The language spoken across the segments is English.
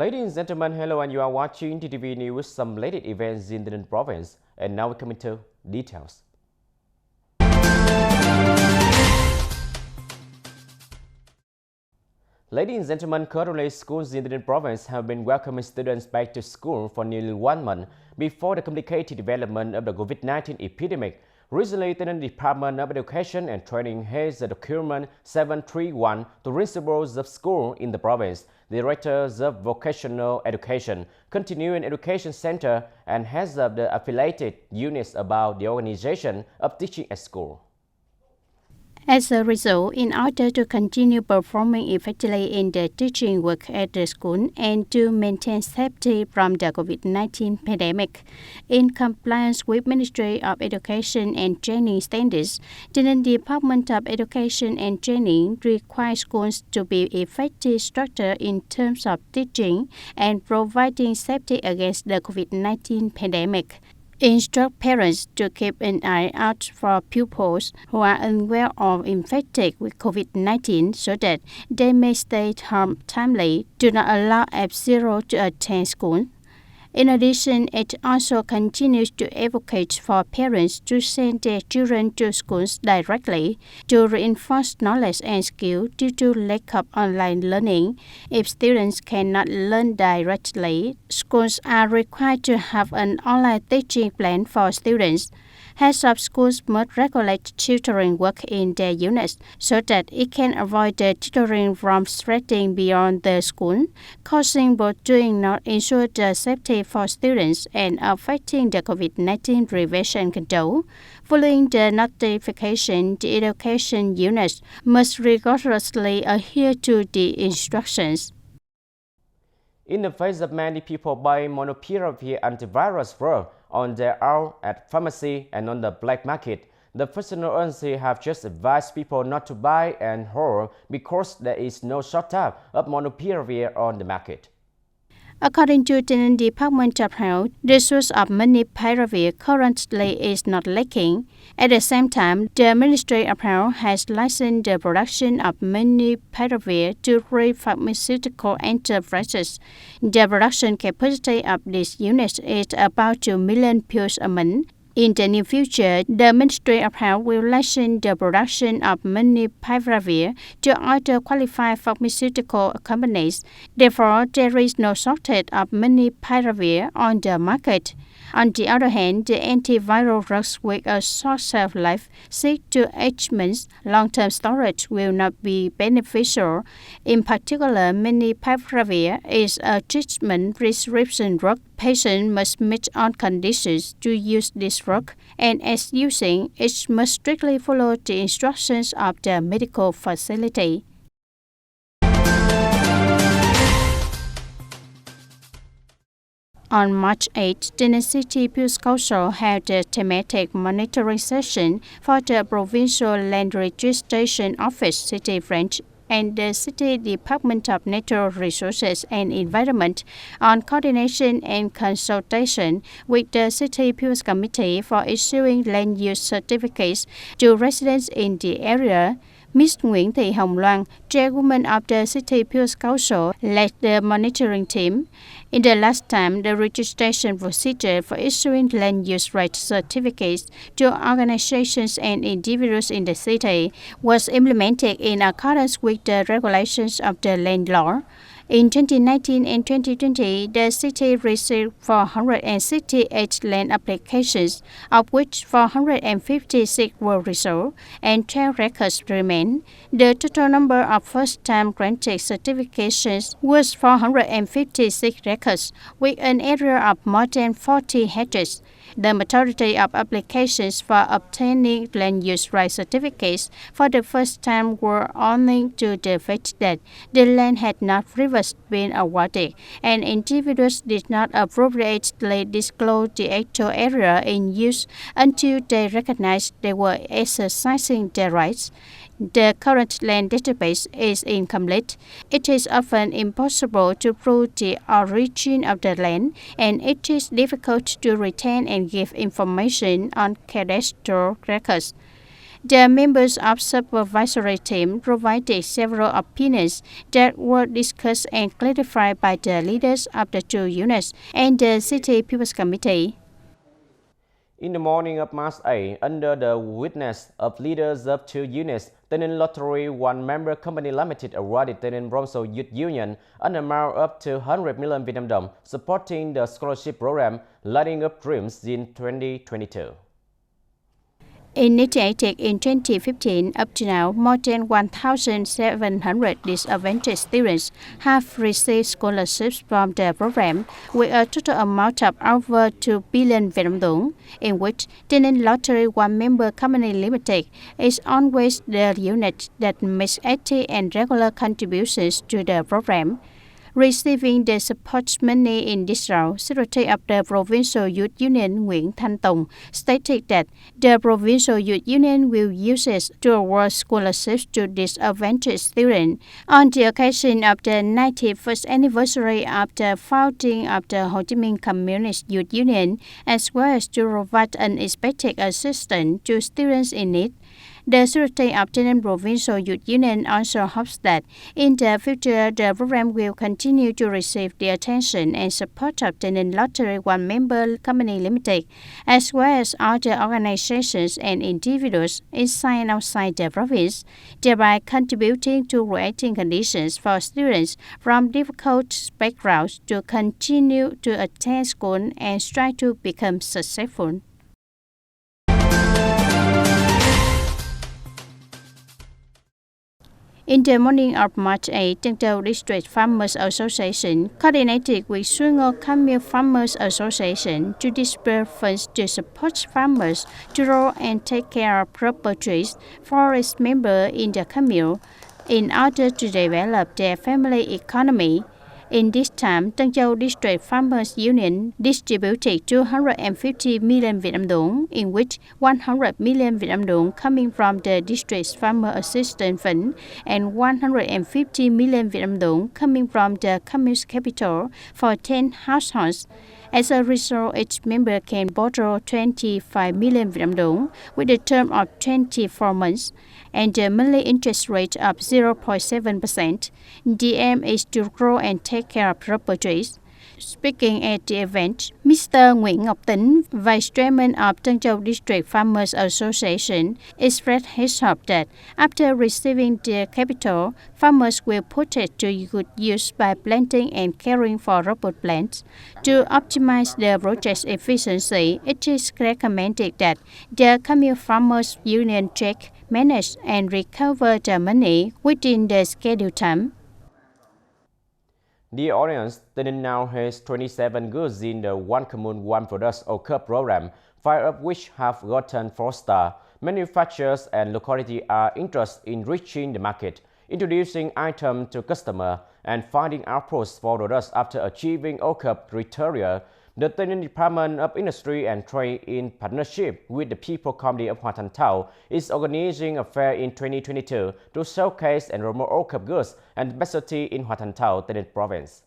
Ladies and gentlemen, hello, and you are watching TTV News, some latest events in the province. And now we come into details. Ladies and gentlemen, currently schools in the province have been welcoming students back to school for nearly 1 month before the complicated development of the COVID-19 epidemic. Recently, the Department of Education and Training has a document 731 to principals of schools in the province, directors of vocational education, continuing education center, and heads of the affiliated units about the organization of teaching at school. As a result, in order to continue performing effectively in the teaching work at the school and to maintain safety from the COVID-19 pandemic, in compliance with Ministry of Education and Training standards, the Department of Education and Training requires schools to be effectively structured in terms of teaching and providing safety against the COVID-19 pandemic. Instruct parents to keep an eye out for pupils who are unwell or infected with COVID-19 so that they may stay home timely. Do not allow F0 to attend school. In addition, it also continues to advocate for parents to send their children to schools directly to reinforce knowledge and skill due to lack of online learning. If students cannot learn directly, schools are required to have an online teaching plan for students. Heads of schools must regulate tutoring work in their units so that it can avoid the tutoring from spreading beyond the school, causing both doing not ensure the safety for students and affecting the COVID-19 prevention control. Following the notification, the education units must rigorously adhere to the instructions. In the face of many people buying monopiravir antivirus drug on their own at pharmacy and on the black market, the Federal Agency have just advised people not to buy and hold because there is no shortage of monopiravir on the market. According to the Department of Health, the source of monopiravir currently is not lacking. At the same time, the Ministry of Health has licensed the production of monopiravir to three pharmaceutical enterprises. The production capacity of this unit is about 2 million pills a month. In the near future, the Ministry of Health will license the production of monopiravir to other qualified pharmaceutical companies. Therefore, there is no shortage of monopiravir on the market. On the other hand, the antiviral drugs with a short shelf life, 6 to 8 months, long-term storage will not be beneficial. In particular, monopiravir is a treatment prescription drug. Patients must meet all conditions to use this drug, and as using, it must strictly follow the instructions of the medical facility. On March 8, the City Peace Council held a thematic monitoring session for the Provincial Land Registration Office, City Branch, and the City Department of Natural Resources and Environment on coordination and consultation with the City Peace Committee for issuing land use certificates to residents in the area. Ms. Nguyễn Thị Hồng Loan, chairwoman of the City Peace Council, led the monitoring team. In the last time, the registration procedure for issuing land use right certificates to organizations and individuals in the city was implemented in accordance with the regulations of the land law. In 2019 and 2020, the city received 468 land applications, of which 456 were resolved and 12 records remain. The total number of first-time granted certifications was 456 records, with an area of more than 40 hectares. The majority of applications for obtaining land use right certificates for the first time were owing to the fact that the land had not previously been awarded and individuals did not appropriately disclose the actual area in use until they recognized they were exercising their rights. The current land database is incomplete. It is often impossible to prove the origin of the land, and it is difficult to retain and give information on cadastral records. The members of supervisory team provided several opinions that were discussed and clarified by the leaders of the two units and the City People's Committee. In the morning of March 8, under the witness of leaders of two units, TayNin Lottery One Member Company Limited awarded TayNin Bromso Youth Union an amount up to 100 million Vietnam dong, supporting the scholarship program Lighting Up Dreams in 2022. Initiated in 2015, up to now, more than 1,700 disadvantaged students have received scholarships from the program, with a total amount of over 2 billion Vietnam dong, in which TayNin Lottery One Member Company Limited is always the unit that makes active and regular contributions to the program. Receiving the support money in this round, Secretary of the Provincial Youth Union Nguyễn Thanh Tùng stated that the Provincial Youth Union will use it to award scholarships to disadvantaged students on the occasion of the 91st anniversary of the founding of the Ho Chi Minh Communist Youth Union, as well as to provide unexpected assistance to students in need. The Secretary of TayNin Provincial Youth Union also hopes that in the future the program will continue to receive the attention and support of TayNin Lottery One Member Company Limited, as well as other organizations and individuals inside and outside the province, thereby contributing to creating conditions for students from difficult backgrounds to continue to attend school and strive to become successful. In the morning of March 8, Tân Châu District Farmers Association coordinated with Suo Camille Farmers Association to disperse funds to support farmers to grow and take care of proper trees for its members in the commune in order to develop their family economy. In this time, Tân Châu District Farmers Union distributed 250 million Vietnam dong, in which 100 million Vietnam dong coming from the district's Farmer Assistance Fund and 150 million Vietnam dong coming from the commune's capital for 10 households. As a result, each member can borrow 25 million Vietnam dong with a term of 24 months and the monthly interest rate of 0.7%. The aim is to grow and take care of proper trees. Speaking at the event, Mr. Nguyễn Ngọc Tính, Vice Chairman of Tân Châu District Farmers Association, expressed his hope that after receiving the capital, farmers will put it to good use by planting and caring for robot plants. To optimize the project's efficiency, it is recommended that the Commune Farmers Union check, manage and recover the money within the scheduled time. Dear audience, TayNin now has 27 goods in the One Commune One Products or CUP program, 5 of which have gotten 4-star. Manufacturers and locality are interested in reaching the market, introducing items to customer, and finding approach for products after achieving OCUP criteria. The TayNin Department of Industry and Trade, in partnership with the People Committee of Hoa Thanh Thao, is organizing a fair in 2022 to showcase and promote OCUP goods and specialty in Hoa Thanh Thao, TayNin Province.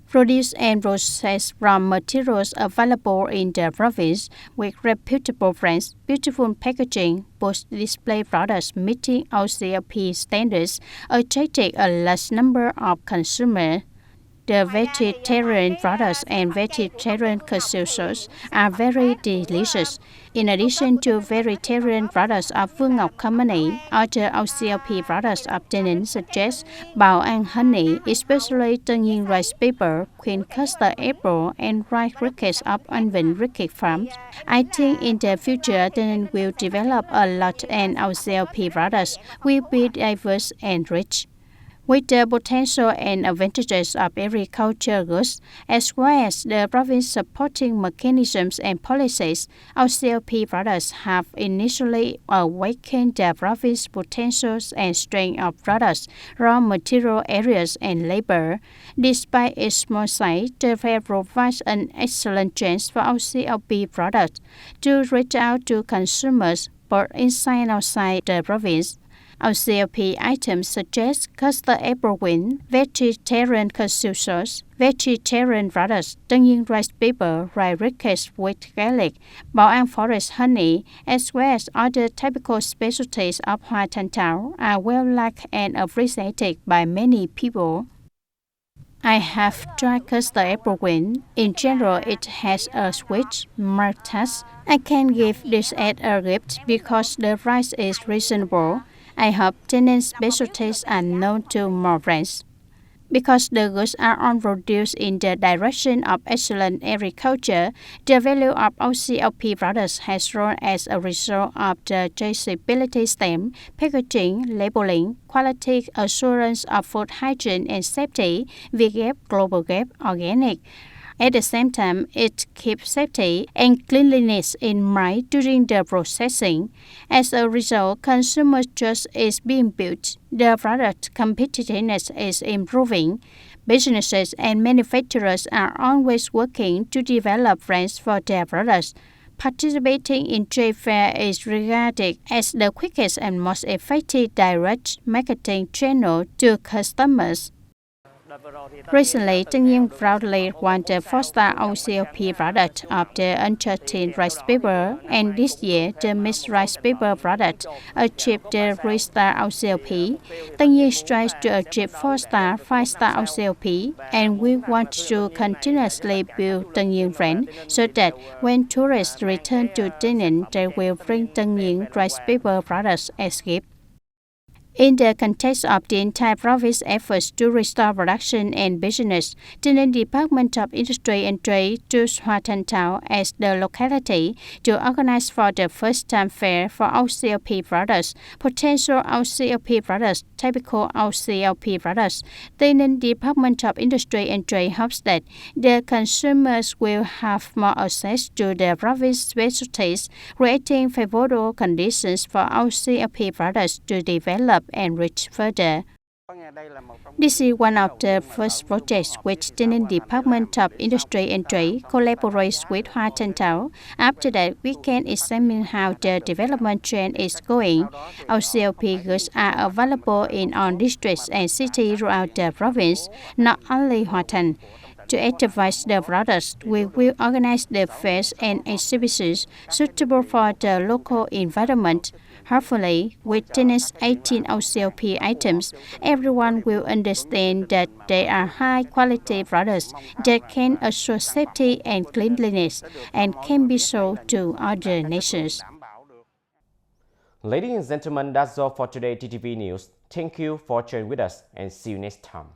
Produce and processed from materials available in the province with reputable brands, beautiful packaging, both display products meeting OCLP standards, attracted a large number of consumers. The vegetarian products and vegetarian cashews are very delicious. In addition to vegetarian products of Vương Ngọc Company, other OCLP products of TayNin suggest Bảo An honey, especially Tân rice paper, Queen custard apple, and rice crickets of An Vinh Cricket Farms. I think in the future, TayNin will develop a lot and OCLP products will be diverse and rich. With the potential and advantages of agriculture goods, as well as the province supporting mechanisms and policies, OCLP products have initially awakened the province's potentials and strength of products, raw material areas, and labor. Despite its small size, the fair provides an excellent chance for OCLP products to reach out to consumers both inside and outside the province. OCLP items such as custard apple wine, vegetarian cashew sauce, vegetarian radish, Tân rice paper, rice rickets with garlic, bao an forest honey, as well as other typical specialties of Hoa Thanh Thao are well liked and appreciated by many people. I have tried custard apple wine. In general, it has a sweet, mild taste. I can give this as a gift because the price is reasonable. I hope TayNinh's specialties are known to more friends. Because the goods are all produced in the direction of excellent agriculture, the value of OCLP products has grown as a result of the traceability stamp, packaging, labeling, quality assurance of food hygiene and safety, VGAP, Global Gap, Organic. At the same time, it keeps safety and cleanliness in mind during the processing. As a result, consumer trust is being built. The product competitiveness is improving. Businesses and manufacturers are always working to develop brands for their products. Participating in trade fair is regarded as the quickest and most effective direct marketing channel to customers. Recently, TayNinh proudly won the 4-star OCLP product of the Uncharted rice paper, and this year, the mixed rice paper product achieved the 3-star OCLP. TayNinh strives to achieve 4-star, 5-star OCLP, and we want to continuously build TayNinh brand so that when tourists return to TayNinh, they will bring TayNinh rice paper products as gifts. In the context of the entire province's efforts to restore production and business, TayNinh Department of Industry and Trade chose Hoa Thanh Thao as the locality to organize for the first-time fair for OCLP products, potential OCLP products, typical OCLP products. TayNinh Department of Industry and Trade hopes that the consumers will have more access to the province's specialties, creating favorable conditions for OCLP products to develop and reach further. This is one of the first projects which TayNinh Department of Industry and Trade collaborates with Hoa Thanh Thao. After that, we can examine how the development trend is going. OCLP goods are available in all districts and cities throughout the province, not only Hoa Thanh. To advise the products, we will organize the fairs and exhibitions suitable for the local environment. Hopefully, with TayNinh's 18 OCLP items, everyone will understand that they are high-quality products that can assure safety and cleanliness and can be sold to other nations. Ladies and gentlemen, that's all for today TTV News. Thank you for joining with us and see you next time.